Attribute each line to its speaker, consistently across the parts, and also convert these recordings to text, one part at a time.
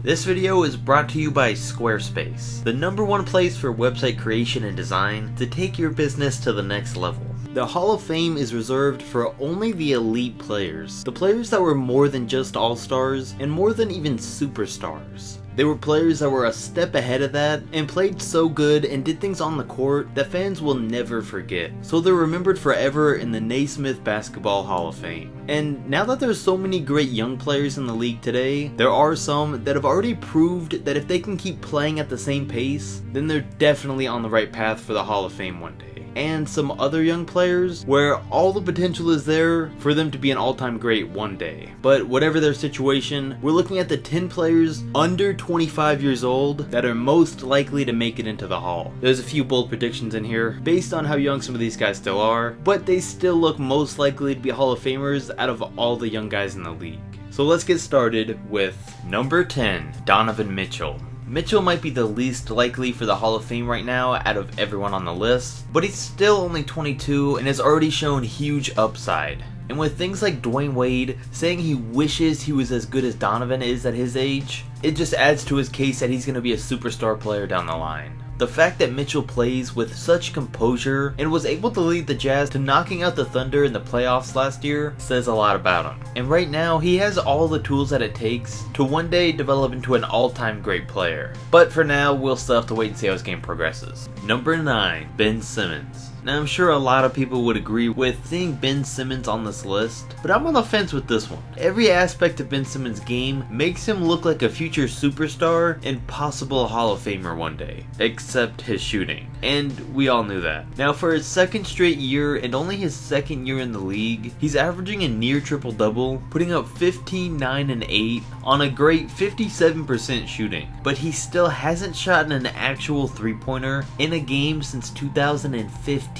Speaker 1: This video is brought to you by Squarespace, the #1 place for website creation and design to take your business to the next level. The Hall of Fame is reserved for only the elite players, the players that were more than just all-stars and more than even superstars. They were players that were a step ahead of that and played so good and did things on the court that fans will never forget. So they're remembered forever in the Naismith Basketball Hall of Fame. And now that there's so many great young players in the league today, there are some that have already proved that if they can keep playing at the same pace, then they're definitely on the right path for the Hall of Fame one day. And some other young players where all the potential is there for them to be an all-time great one day. But whatever their situation, we're looking at the 10 players under 25 years old that are most likely to make it into the Hall. There's a few bold predictions in here based on how young some of these guys still are, but they still look most likely to be Hall of Famers out of all the young guys in the league. So let's get started with number 10, Donovan Mitchell. Mitchell might be the least likely for the Hall of Fame right now out of everyone on the list, but he's still only 22 and has already shown huge upside. And with things like Dwayne Wade saying he wishes he was as good as Donovan is at his age, it just adds to his case that he's going to be a superstar player down the line. The fact that Mitchell plays with such composure and was able to lead the Jazz to knocking out the Thunder in the playoffs last year says a lot about him. And right now, he has all the tools that it takes to one day develop into an all-time great player. But for now, we'll still have to wait and see how his game progresses. Number 9, Ben Simmons. Now I'm sure a lot of people would agree with seeing Ben Simmons on this list, but I'm on the fence with this one. Every aspect of Ben Simmons' game makes him look like a future superstar and possible Hall of Famer one day, except his shooting, and we all knew that. Now for his second straight year and only his second year in the league, he's averaging a near triple-double, putting up 15, 9, and 8 on a great 57% shooting, but he still hasn't shot an actual three-pointer in a game since 2015.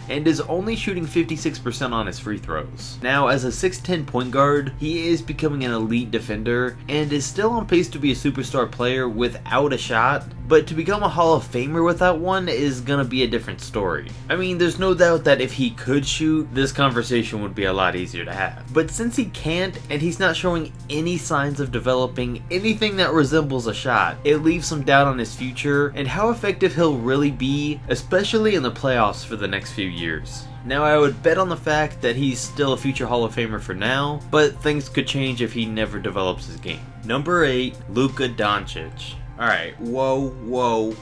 Speaker 1: And is only shooting 56% on his free throws. Now as a 6'10 point guard, he is becoming an elite defender and is still on pace to be a superstar player without a shot, but to become a Hall of Famer without one is gonna be a different story. I mean, there's no doubt that if he could shoot, this conversation would be a lot easier to have. But since he can't, and he's not showing any signs of developing anything that resembles a shot, it leaves some doubt on his future and how effective he'll really be, especially in the playoffs for the next few years. Now I would bet on the fact that he's still a future Hall of Famer for now, but things could change if he never develops his game. Number 8, Luka Doncic. Alright, whoa.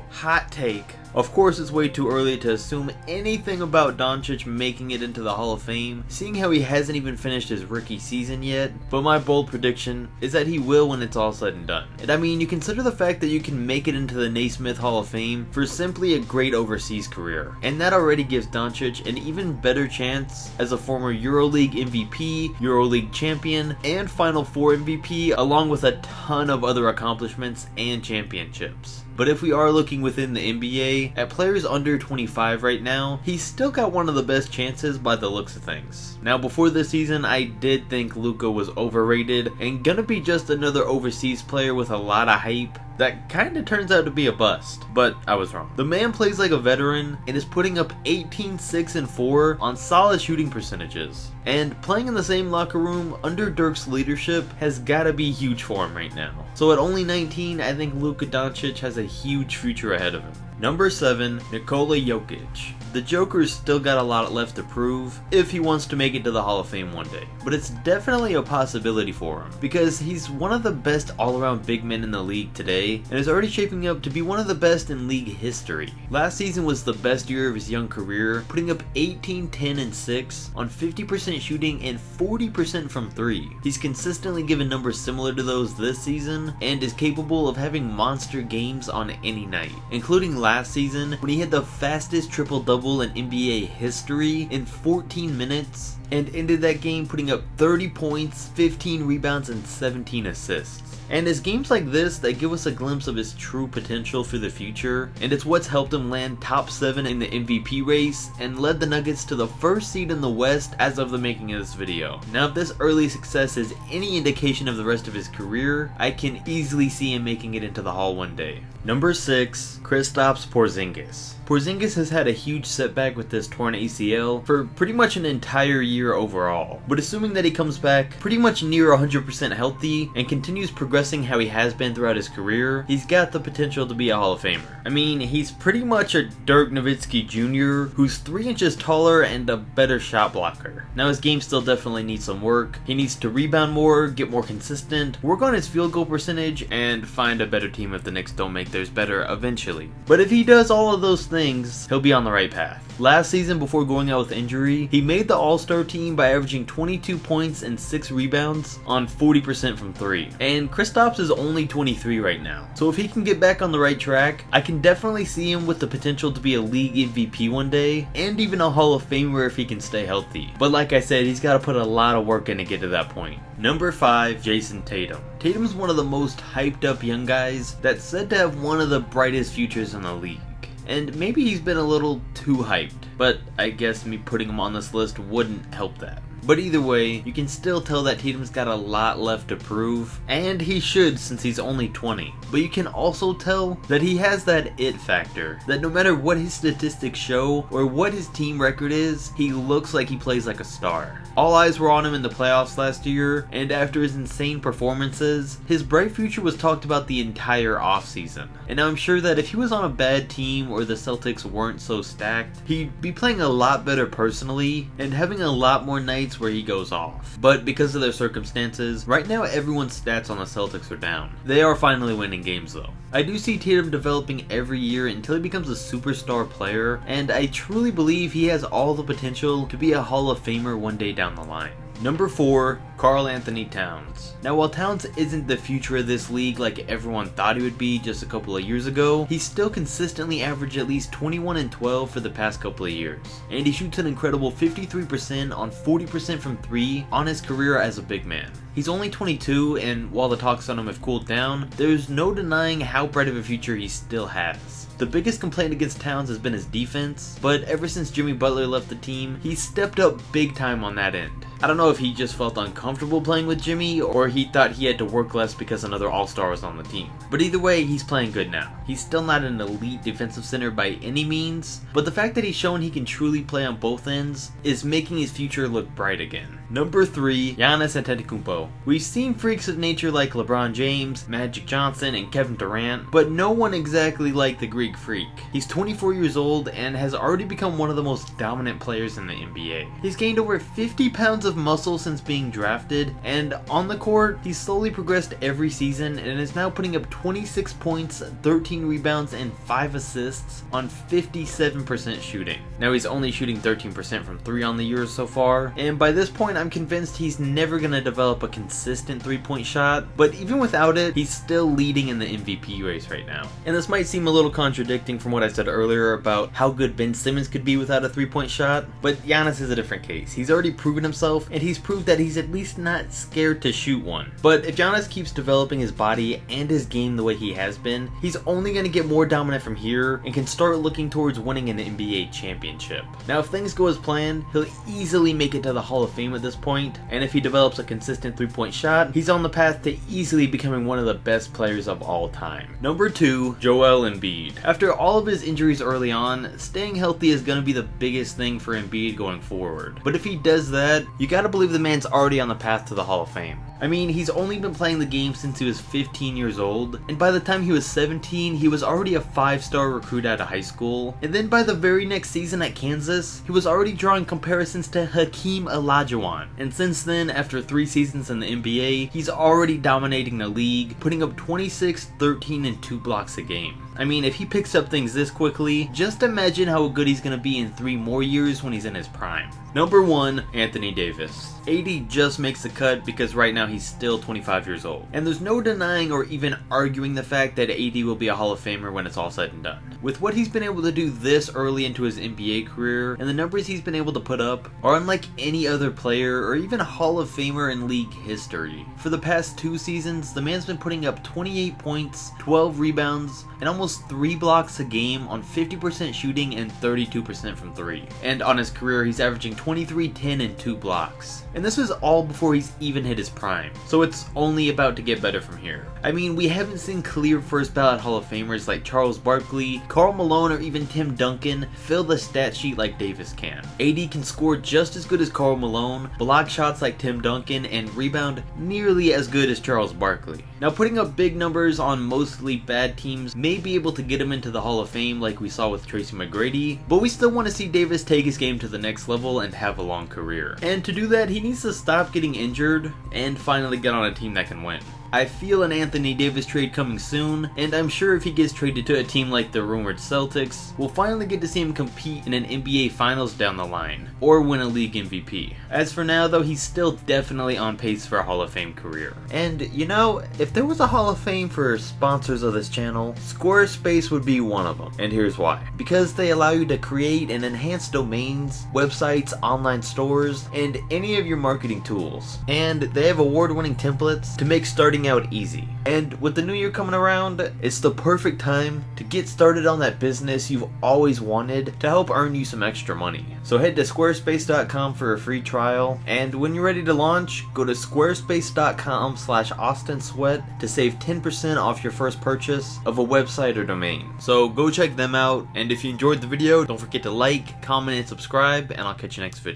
Speaker 1: Hot take. Of course it's way too early to assume anything about Doncic making it into the Hall of Fame, seeing how he hasn't even finished his rookie season yet, but my bold prediction is that he will when it's all said and done. And I mean, you consider the fact that you can make it into the Naismith Hall of Fame for simply a great overseas career, and that already gives Doncic an even better chance as a former EuroLeague MVP, EuroLeague champion, and Final Four MVP, along with a ton of other accomplishments and championships. But if we are looking within the NBA, at players under 25 right now, he's still got one of the best chances by the looks of things. Now before this season, I did think Luka was overrated and gonna be just another overseas player with a lot of hype that kinda turns out to be a bust, but I was wrong. The man plays like a veteran and is putting up 18, 6, and 4 on solid shooting percentages. And playing in the same locker room under Dirk's leadership has gotta be huge for him right now. So at only 19, I think Luka Doncic has a huge future ahead of him. Number 7, Nikola Jokic. The Joker's still got a lot left to prove if he wants to make it to the Hall of Fame one day, but it's definitely a possibility for him because he's one of the best all-around big men in the league today and is already shaping up to be one of the best in league history. Last season was the best year of his young career, putting up 18, 10, and 6 on 50% shooting and 40% from 3. He's consistently given numbers similar to those this season and is capable of having monster games on any night, including last season when he had the fastest triple-double in NBA history in 14 minutes and ended that game putting up 30 points, 15 rebounds, and 17 assists. And it's games like this that give us a glimpse of his true potential for the future, and it's what's helped him land top 7 in the MVP race and led the Nuggets to the first seed in the West as of the making of this video. Now if this early success is any indication of the rest of his career, I can easily see him making it into the Hall one day. Number 6, Kristaps Porzingis. Porzingis has had a huge setback with this torn ACL for pretty much an entire year year overall. But assuming that he comes back pretty much near 100% healthy and continues progressing how he has been throughout his career, he's got the potential to be a Hall of Famer. I mean, he's pretty much a Dirk Nowitzki Jr. who's 3 inches taller and a better shot blocker. Now his game still definitely needs some work. He needs to rebound more, get more consistent, work on his field goal percentage, and find a better team if the Knicks don't make theirs better eventually. But if he does all of those things, he'll be on the right path. Last season, before going out with injury, he made the All-Star team by averaging 22 points and 6 rebounds on 40% from 3. And Kristaps is only 23 right now. So if he can get back on the right track, I can definitely see him with the potential to be a league MVP one day, and even a Hall of Famer if he can stay healthy. But like I said, he's got to put a lot of work in to get to that point. Number 5, Jayson Tatum. Tatum's one of the most hyped up young guys that's said to have one of the brightest futures in the league. And maybe he's been a little too hyped, but I guess me putting him on this list wouldn't help that. But either way, you can still tell that Tatum's got a lot left to prove, and he should since he's only 20. But you can also tell that he has that it factor, that no matter what his statistics show or what his team record is, he looks like he plays like a star. All eyes were on him in the playoffs last year, and after his insane performances, his bright future was talked about the entire offseason. And I'm sure that if he was on a bad team or the Celtics weren't so stacked, he'd be playing a lot better personally and having a lot more nights where he goes off. But because of their circumstances, right now everyone's stats on the Celtics are down. They are finally winning games though. I do see Tatum developing every year until he becomes a superstar player, and I truly believe he has all the potential to be a Hall of Famer one day down the line. Number 4, KarlAnthony Towns. Now while Towns isn't the future of this league like everyone thought he would be just a couple of years ago, he's still consistently averaged at least 21 and 12 for the past couple of years. And he shoots an incredible 53% on 40% from 3 on his career as a big man. He's only 22, and while the talks on him have cooled down, there's no denying how bright of a future he still has. The biggest complaint against Towns has been his defense, but ever since Jimmy Butler left the team, he's stepped up big time on that end. I don't know if he just felt uncomfortable playing with Jimmy, or he thought he had to work less because another All-Star was on the team. But either way, he's playing good now. He's still not an elite defensive center by any means, but the fact that he's shown he can truly play on both ends is making his future look bright again. Number 3, Giannis Antetokounmpo. We've seen freaks of nature like LeBron James, Magic Johnson, and Kevin Durant, but no one exactly like the Greek freak. He's 24 years old and has already become one of the most dominant players in the NBA. He's gained over 50 pounds of muscle since being drafted, and on the court, he's slowly progressed every season and is now putting up 26 points, 13 rebounds, and 5 assists on 57% shooting. Now he's only shooting 13% from 3 on the year so far, and by this point I'm convinced he's never going to develop a consistent 3-point shot, but even without it, he's still leading in the MVP race right now. And this might seem a little contradicting from what I said earlier about how good Ben Simmons could be without a 3-point shot, but Giannis is a different case. He's already proven himself, and he's proved that he's at least not scared to shoot one. But if Giannis keeps developing his body and his game the way he has been, he's only going to get more dominant from here and can start looking towards winning an NBA championship. Now if things go as planned, he'll easily make it to the Hall of Fame at this point, and if he develops a consistent 3-point shot, he's on the path to easily becoming one of the best players of all time. Number 2, Joel Embiid. After all of his injuries early on, staying healthy is going to be the biggest thing for Embiid going forward. But if he does that, you gotta believe the man's already on the path to the Hall of Fame. I mean, he's only been playing the game since he was 15 years old, and by the time he was 17, he was already a 5-star recruit out of high school, and then by the very next season at Kansas, he was already drawing comparisons to Hakeem Olajuwon. And since then, after 3 seasons in the NBA, he's already dominating the league, putting up 26, 13, and 2 blocks a game. I mean, if he picks up things this quickly, just imagine how good he's going to be in 3 more years when he's in his prime. Number 1, Anthony Davis. AD just makes the cut because right now he's still 25 years old. And there's no denying or even arguing the fact that AD will be a Hall of Famer when it's all said and done. With what he's been able to do this early into his NBA career, and the numbers he's been able to put up are unlike any other player or even a Hall of Famer in league history. For the past 2 seasons, the man's been putting up 28 points, 12 rebounds, and almost 3 blocks a game on 50% shooting and 32% from 3. And on his career, he's averaging 23, 10, and 2 blocks. And this was all before he's even hit his prime, so it's only about to get better from here. I mean, we haven't seen clear first ballot Hall of Famers like Charles Barkley, Karl Malone, or even Tim Duncan fill the stat sheet like Davis can. AD can score just as good as Karl Malone, block shots like Tim Duncan, and rebound nearly as good as Charles Barkley. Now, putting up big numbers on mostly bad teams may be able to get him into the Hall of Fame like we saw with Tracy McGrady, but we still want to see Davis take his game to the next level and have a long career. And to do that, he needs to stop getting injured and finally get on a team that can win. I feel an Anthony Davis trade coming soon, and I'm sure if he gets traded to a team like the rumored Celtics, we'll finally get to see him compete in an NBA Finals down the line, or win a league MVP. As for now though, he's still definitely on pace for a Hall of Fame career. And you know, if there was a Hall of Fame for sponsors of this channel, Squarespace would be one of them, and here's why. Because they allow you to create and enhance domains, websites, online stores, and any of your marketing tools. And they have award-winning templates to make starting out easy. And with the new year coming around, it's the perfect time to get started on that business you've always wanted to help earn you some extra money. So head to squarespace.com for a free trial, and when you're ready to launch, go to squarespace.com/AustinSweat to save 10% off your first purchase of a website or domain. So go check them out, and if you enjoyed the video, don't forget to like, comment, and subscribe, and I'll catch you next video.